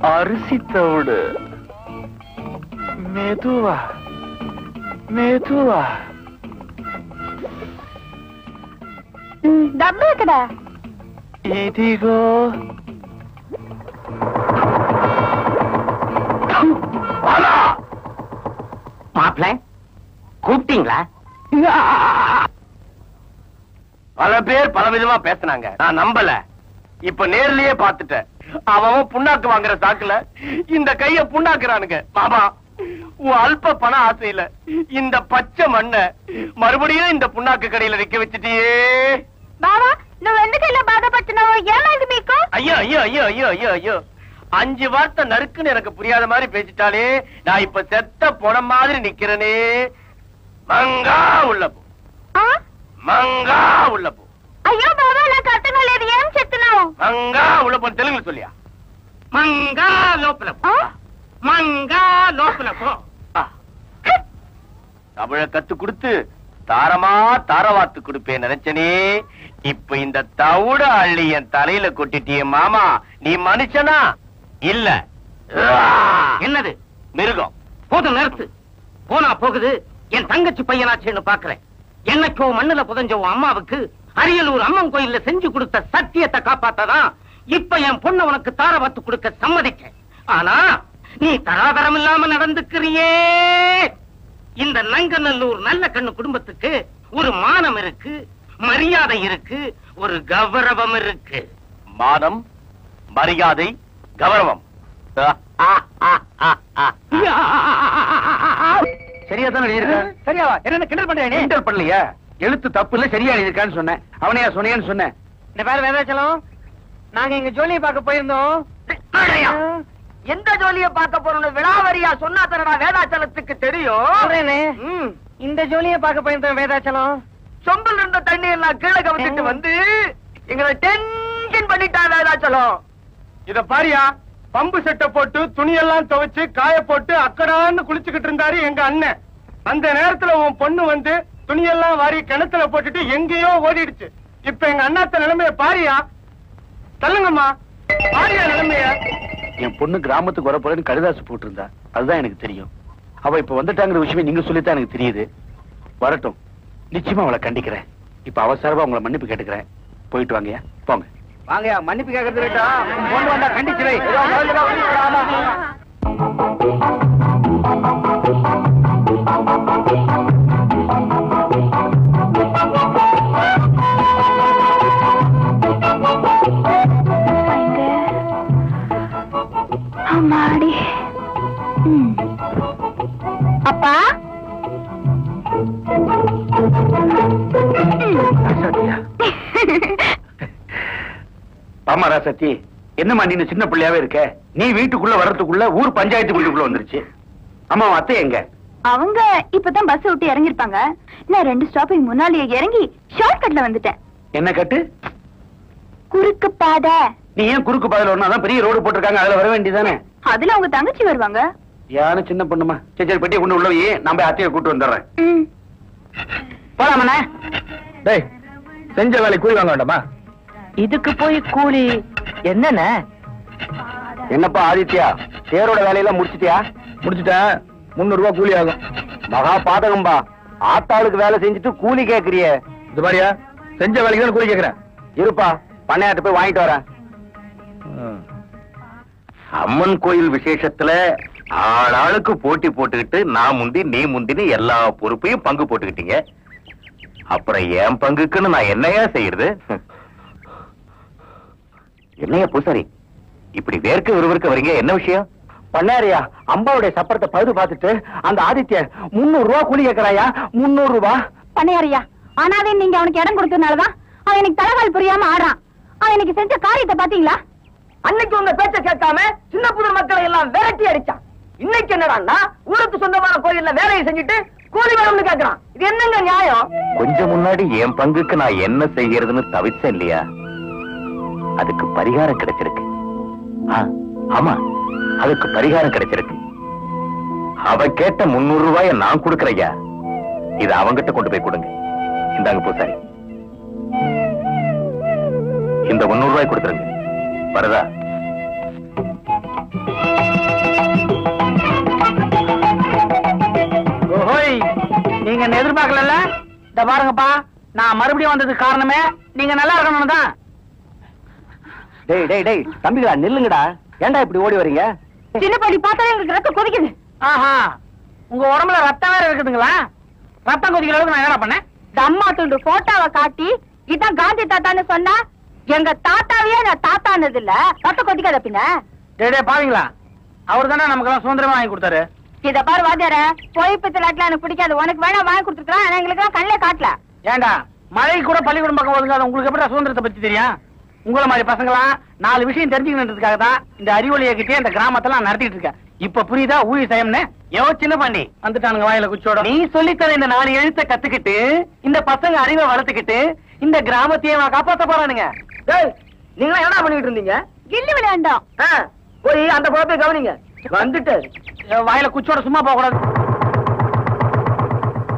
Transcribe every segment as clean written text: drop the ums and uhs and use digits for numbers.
அரிசி தவிடு. மெதுவா மெதுவா. டப்பு கடா. இதிகோ. மாப்பிள்ள கூப்பிட்டீங்களா? பல பேர் பல விதமா பேசினாங்க, நான் நம்பல. இப்ப நேர்லயே பாத்துட்டேன். அவன் புண்ணாக்கு வாங்குற சாக்குல இந்த கைய புண்ணாக்குறானுங்க. மாமா, உன் அல்ப பண ஆசையில இந்த பச்சை மண்ண மறுபடியும் இந்த புண்ணாக்கு கடையில நிக்க வச்சுட்டியே. బావా నువ్వు ఎందుకు ఇలా బాధపడుతున్నావు? ఏమైంది మీకు? ஐயோ ஐயோ ஐயோ ஐயோ ஐயோ ஐயோ, 5 வார்த்தை நறுக்குன்னு எனக்கு புரியாத மாதிரி பேசிட்டாலே நான் இப்ப செத்த போன மாதிரி நிக்கிறனே. மங்கா உள்ள போ, மங்கா உள்ள போ. అయ్యో బావా నాకు అర్థం కాలేదు, ఏం చెప్తున్నావు? மங்கா உள்ள போ. தெலுங்குல சொல்லியா? மங்கா லோப்பல போ, மங்கா லோப்பல போ. தமிழ கத்து கொடுத்து தாரமா தாரவாத்து கொடுப்பேன் நினைச்சனே. இப்ப இந்த தவிட அள்ளி என் தலையில கொட்டிட்டியே மாமா. நீ மனுஷனா இல்ல என்னது மிருகம்? போதும் நிறுத்து. போனா போகுது, என் தங்கச்சி பையனாச்சுன்னு பாக்குறேன். என்னைக்கோ மண்ணுல புதஞ்ச உன் அம்மாவுக்கு அரியலூர் அம்மன் கோயில்ல செஞ்சு கொடுத்த சத்தியத்தை காப்பாத்ததான் இப்ப என் பொண்ணு உனக்கு தாரவாத்து கொடுக்க சம்மதிக்க. ஆனா நீ தராதரம் இல்லாம நடந்துக்கிறியே. இந்த நங்கநல்லூர் நல்ல கண்ணு குடும்பத்துக்கு ஒரு மானம் இருக்கு, மரியாதை இருக்கு, ஒரு கௌரவம் இருக்கு. மானம், மரியாதை, கௌரவம். சரியா தான் எழுதியிருக்க? சரியாவா? என்ன கிண்டல் பண்றேன்? கிண்டல் பண்ணலையா? எழுத்து தப்பு இல்ல, சரியா எழுதியிருக்கான்னு சொன்னேன். அவனையா சொன்னேன்னு சொன்னேன். இந்த பேர் வேதாச்சலம், நாங்க எங்க ஜோலியை பார்க்க போயிருந்தோம். எந்த ஜோலியை பார்க்க போறோம்னு விழாவரியா சொன்னா தரடா வேதாச்சலத்துக்கு தெரியும். இந்த ஜோலியை பார்க்க போயிருந்தோம் வேதாச்சலம். சொம்பல் இருந்த தண்ணி எல்லாம் கீழே கவிழ்ந்துட்டு வந்து எங்களை டென்ஷன் பண்ணிட்டான் வேதாச்சலம். இத பாரியா, பம்பு செட்டை போட்டு துணியெல்லாம் துவைச்சு காய போட்டு அக்கடான்னு குளிச்சுக்கிட்டு இருந்தாரு எங்க அண்ணன். அந்த நேரத்துல உன் பொண்ணு வந்து துணியெல்லாம் வாரி கிணத்துல போட்டுட்டு எங்கேயோ ஓடிடுச்சு. இப்ப எங்க அண்ணாத்த நிலைமைய பாரியா. சொல்லுங்கம்மா, பாரியா நிலைமைய. என் பொண்ணு கிராமத்துக்கு வர போறேன்னு கடிதாசு போட்டு இருந்தா, அதுதான் எனக்கு தெரியும். அவ இப்ப வந்துட்டாங்கிற விஷயமே நீங்க சொல்லித்தான் எனக்கு தெரியுது. வரட்டும், நிச்சயமா அவளை கண்டிக்கிறேன். இப்ப அவசரமா உங்களை மன்னிப்பு கேட்டுக்கிறேன். போயிட்டு வாங்கயா, போங்க. வாங்கயா, மன்னிப்பு கேட்கறது வேண்டாம். பொண்ணு வந்தா கண்டிச்சு வை. அம்மாடி. அப்பா, ஆமா ராசத்தி, என்னம்மா நீ சின்ன பிள்ளையாவே இருக்க? நீ வீட்டுக்குள்ள வர்றதுக்குள்ள ஊர் பஞ்சாயத்து வீட்டுக்குள்ள வந்துருச்சு. அம்மா அத்தை எங்க? அவங்க இப்பதான் பஸ் விட்டு இறங்கிருப்பாங்க. நான் 2 ஸ்டாப்பிங் முன்னாலேயே இறங்கி ஷார்ட் கட்ல வந்துட்டேன். என்ன கட்டு? குறுக்கு பாதை. நீ ஏன் குறுக்கு பாதையில வரணும்? பெரிய ரோடு போட்டிருக்காங்க, அதுல வர வேண்டியதானே. அதுல அவங்க தங்கச்சி வருவாங்க. யாரும் சின்ன பொண்ணுமா? சரி சரி, பெட்டியை கொண்டு உள்ள போய் நான் போய் அத்தையை கூட்டு வந்துடுறேன். போலாமண்ணே. டேய், செஞ்ச வேலை கூலி வாங்க வேண்டாமா? இதுக்கு போய் கூலி என்னண்ணே? என்னப்பா ஆதித்யா, தேரோட வேலையெல்லாம் முடிச்சிட்டியா? முடிச்சிட்டேன். 300 ரூபாய் கூலி ஆகும். மகா பாதகம்பா, ஆத்தாளுக்கு வேலை செஞ்சுட்டு கூலி கேக்குறியே. இது மாதிரியா, செஞ்ச வேலைக்கு தான் கூலி கேக்குறேன். இருப்பா, பண்ணையாட்டு போய் வாங்கிட்டு வரேன். அம்மன் கோயில் விசேஷத்துல ஆளாளுக்கு போட்டி போட்டுக்கிட்டு நான் முந்தி நீ முந்தின்னு எல்லா பொறுப்பையும் பங்கு போட்டுக்கிட்டீங்க. அப்புறம் என் பங்குக்குன்னு நான் என்னையா செய்யறது? என்னையா பூசாரி இப்படி வேர்க்க விறுவிறுக்க வரீங்க? என்ன விஷயம்? பண்ணாரியா, அம்பாவுடைய சப்பரத்தை பழுது பார்த்துட்டு அந்த ஆதித்ய 300 ரூபாய் கூலி கேட்கறாயா. 300 ரூபாய் பண்ணையாரியா, ஆனாவே நீங்க அவனுக்கு இடம் கொடுத்ததுனாலதான் அவன் எனக்கு தலைகால் புரியாம ஆடுறான். அவன் எனக்கு செஞ்ச காரியத்தை பாத்தீங்களா? அன்னைக்கு உங்க பேச்ச கேட்காம சின்ன புது மக்களை எல்லாம் விரட்டி அடிச்சான். இன்னைக்கு என்னடான்னா ஊருக்கு சொந்தமான கோயில்ல வேலையை செஞ்சுட்டு கூலி வேணும்னு கேட்கறான். இது என்னங்க நியாயம்? கொஞ்சம் முன்னாடி என் பங்குக்கு நான் என்ன செய்யறதுன்னு தவிச்சேன் இல்லையா, அதுக்கு பரிகாரம் கிடைச்சிருக்கு. ஆமா, அதுக்கு பரிகாரம் கிடைச்சிருக்கு. அவ கேட்ட 300 ரூபாய நான் கொடுக்கறையா, இத அவங்கிட்ட கொண்டு போய் கொடுங்க. இந்தாங்க பூசாரி, இந்த 300 ரூபாய் கொடுத்துருங்க. வரதா? எதிர்பார்க்கல. இந்த பாருங்கப்பா, நான் மறுபடியும் வந்ததுக்கு காரணமே நீங்க நல்லா இருக்கணும் தான். டேய் டேய் டேய் தம்பிகளா நில்லுங்கடா. ஏன்டா இப்படி ஓடி வரீங்க? சின்ன பாட்டி பார்த்தாலே எங்களுக்கு ரத்தம் கொதிக்குது. ஆஹா, உங்க உடம்புல ரத்தம் வேற இருக்குதுங்களா? ரத்தம் கொதிக்கிற அளவுக்கு நான் என்ன பண்ணேன்? அம்மா துண்டு போட்டோவை காட்டி இதான் காந்தி தாத்தான்னு சொன்னா எங்க தாத்தாவையே நான் தாத்தானது இல்ல. ரத்தம் கொதிக்காத பின்ன. டேய் பாவீங்களா, அவர் தானே நமக்கு எல்லாம் சுதந்திரமா வாங்கி கொடுத்தாரு. இத பாரு வாத்தியார, பொய்ப்பத்து நாட்டுல எனக்கு பிடிக்காது. உனக்கு வேணா வாங்கி கொடுத்துருக்கான், ஆனா எங்களுக்கு எல்லாம் கண்ணிலே காட்டல. ஏண்டா மழை கூட பள்ளிக்கூடம் பக்கம் ஒதுங்காது, உங்களுக்கு எப்படி சுதந்திரத்தை பத்தி தெரியும்? உங்களை மாதிரி பசங்களாம் 4 விஷயம் தெரிஞ்சுக்கணுன்றதுக்காக தான் இந்த அறிவொளியை கிட்டே இந்த கிராமத்தெல்லாம் நடத்திட்டு இருக்கேன். இப்ப புரியுதா ஊழி சயம்னு? சின்ன பாண்டி வந்துட்டானுங்க வாயில குச்சோட. நீ சொல்லித்தர இந்த 4 எழுத்த கத்துக்கிட்டு இந்த பசங்க அறிவை வளர்த்துக்கிட்டு இந்த கிராமத்தையே காப்பாத்த போறானுங்க. டேய் நீங்க என்ன பண்ணிட்டு இருந்தீங்க? கில்லி விளையாண்டோம். போய் அந்த குழப்பை கவனிங்க. வந்துட்டு வாயில குச்சோட சும்மா போக கூடாது.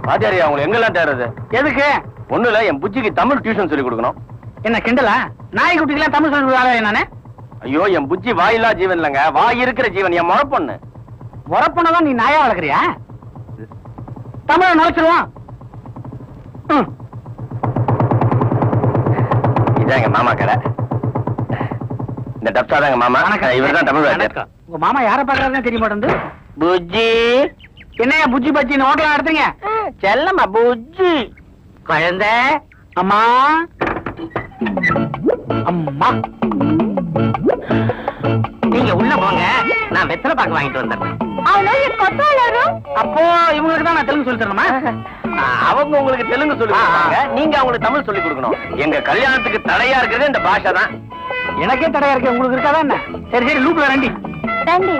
வாத்தியாரியா அவங்க எங்கெல்லாம் தேடுறது? எதுக்கு? ஒண்ணுல என் புஜ்ஜிக்கு தமிழ் டியூஷன் சொல்லி கொடுக்கணும். என்ன கிண்டலா? நாய்க்குட்டிக்கெல்லாம் தமிழ் சொல்லி நானே? ஐயோ என் புஜ்ஜி வாயில்லா ஜீவன் இல்லங்க, வாய் இருக்கிற ஜீவன். என் முறை பொண்ணு. உறப்புனதான் நீ நாயா வளர்க்குறியா? தமிழ நுழைச்சிருவான். இதான் எங்க மாமா கடை. இந்த டப்ஸா தான் எங்க மாமா. இவர் தான் தமிழ் வாத்தியார். உங்க மாமா யார பாக்குறாருன்னு தெரிய மாட்டேங்குது. புஜ்ஜி என்னையா புஜ்ஜி பச்சி ஹோட்டல் நடத்துறீங்க? செல்லம்மா புஜ்ஜி குழந்தை. அம்மா அம்மா நீங்க உள்ள போங்க, நான் வெத்தலை பாக்கு வாங்கிட்டு வந்துடுறேன். அப்போ இவங்களுக்கு தான் நான் தெலுங்கு சொல்லி தரணுமா? அவங்க உங்களுக்கு தெலுங்கு சொல்லி கொடுப்பாங்க, நீங்க அவங்களுக்கு தமிழ் சொல்லி கொடுக்கணும். எங்க கல்யாணத்துக்கு தடையா இருக்கிறது இந்த பாஷை தான். எனக்கே தடையா இருக்கு, உங்களுக்கு இருக்காதா என்ன? சரி சரி லூப்ல ரெண்டி రండి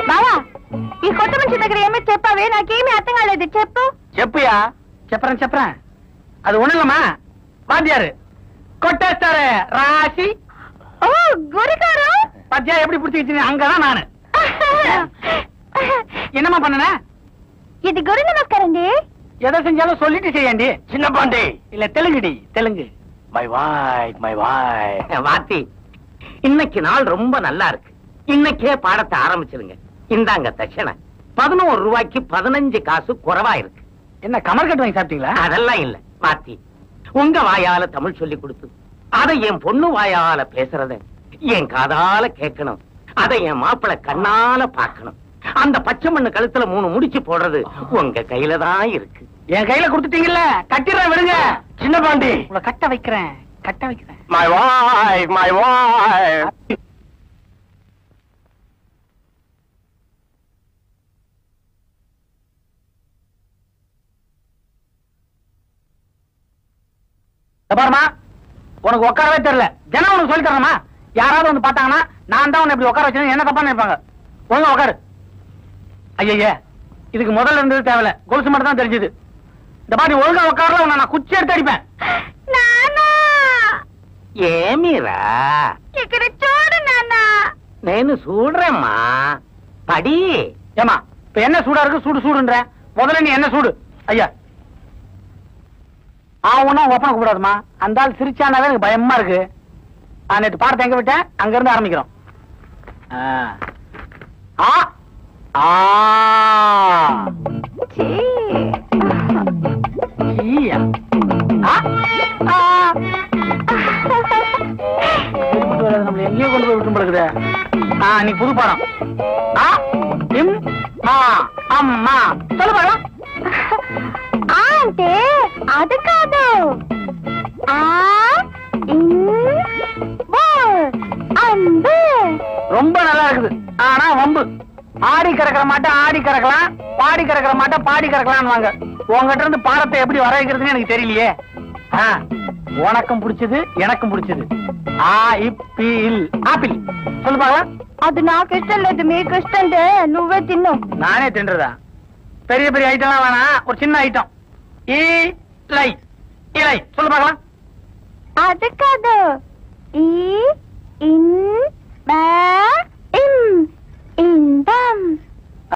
బావా ఈ కొత్త మనిషి దగ్గర ఏమీ చెప్పావే నాకేమీ అర్థం కాలేదు చెప్పు చెప్పుయా చెప్పறேன் அது ஒண்ணு இல்லம்மா வாத்தியாரு கொட்டேஸ்டாரு ராசி ఓ గురుగారు பாத்தியா எப்படி புடிச்சு வச்சீங்க அங்கதான் நானு என்னம்மா பண்ணனே ఇది గురు నమస్కారం అండి எதை செஞ்சாலும் சொல்லிட்டு செய்யண்டி சின்ன பாண்டி இல்ல தெலுங்குடி தெலுங்கு மை வாய் வாத்தி இன்னைக்கு நாள் ரொம்ப நல்லா இருக்கு இன்னைக்கே பாடத்தை ஆரம்பிச்சிருங்க இந்தாங்க தட்சணை 11 ரூபாய்க்கு 15 காசு குறைவா இருக்கு என்ன கமர் கட்டு வாங்கி சாப்பிட்டீங்களா அதெல்லாம் இல்ல வாத்தி உங்க வாயால தமிழ் சொல்லி கொடுத்து அதை என் பொண்ணு வாயால பேசுறத என் காதால கேட்கணும் அதை என் மாப்பிளை கண்ணால பாக்கணும் அந்த பச்சை மண்ணு கழுத்துல 3 முடிச்சு போடுறது உங்க கையில தான் இருக்கு என் கையில கொடுத்துட்டீங்கல்ல கட்டிடுறேன் விடுங்க சின்ன பாண்டி உங்களை கட்ட வைக்கிறேன் மை வாய் பாருமா உனக்கு உட்காரவே தெரியல ஜனம் உனக்கு சொல்லி தரணுமா யாராவது வந்து பார்த்தாங்கன்னா நான் தான் உன்னை இப்படி உட்கார வச்சேன் என்ன தப்பா நினைப்பாங்க ஒழுங்கா உட்காரு ஐயே இதுக்கு முதல்ல இருந்தது தேவையில்ல கொலுசு மட்டும் தான் தெரிஞ்சது இந்த பாட்டி ஒழுங்கா உட்காரல உன்னை நான் குச்சி எடுத்து அடிப்பேன் ఏమిరా ఇక్కడ చూడు నాన్న నేను చూడరేమ్మా పడి ஏமா இப்ப என்ன சூடா இருக்கு சூடுன்ற முதல்ல நீ என்ன சூடு ஐயா ஒன்னும் ஒப்பனை கூடாதுமா அந்த ஆள் சிரிச்சானாவே எனக்கு பயமா இருக்கு நேற்று பாடத்தை எங்க விட்டேன் அங்க இருந்து ஆரம்பிக்கிறோம் நம்மள எங்கேயோ கொண்டு போய் விட்டு பழகுது நீ புது பாடம் அம்மா சொல்லு பாடம் అంటే అది కాదు அன்பு ரொம்ப நல்லா இருக்குது ஆனா வம்பு ஆடி கறக்கிற மாட்டை ஆடி கறக்கலாம் பாடி கறக்கிற மாட்டை பாடி கறக்கலாம் வாங்க உங்ககிட்ட இருந்து பாடத்தை எப்படி வர வைக்கிறதுன்னு எனக்கு தெரியலையே உனக்கும் பிடிச்சது எனக்கும் பிடிச்சது ஆப்பிள் சொல்லு பாக்கலாம் అది నాకు ఇష్టం లేదు మీకు ఇష్టం నువ్వే తిన్ను நானே தின்றதா பெரிய பெரிய ஐட்டம்லாம் வேணாம் ஒரு சின்ன ஐட்டம் இலை சொல்லு பாக்கலாம் అది కాదు இன்பம்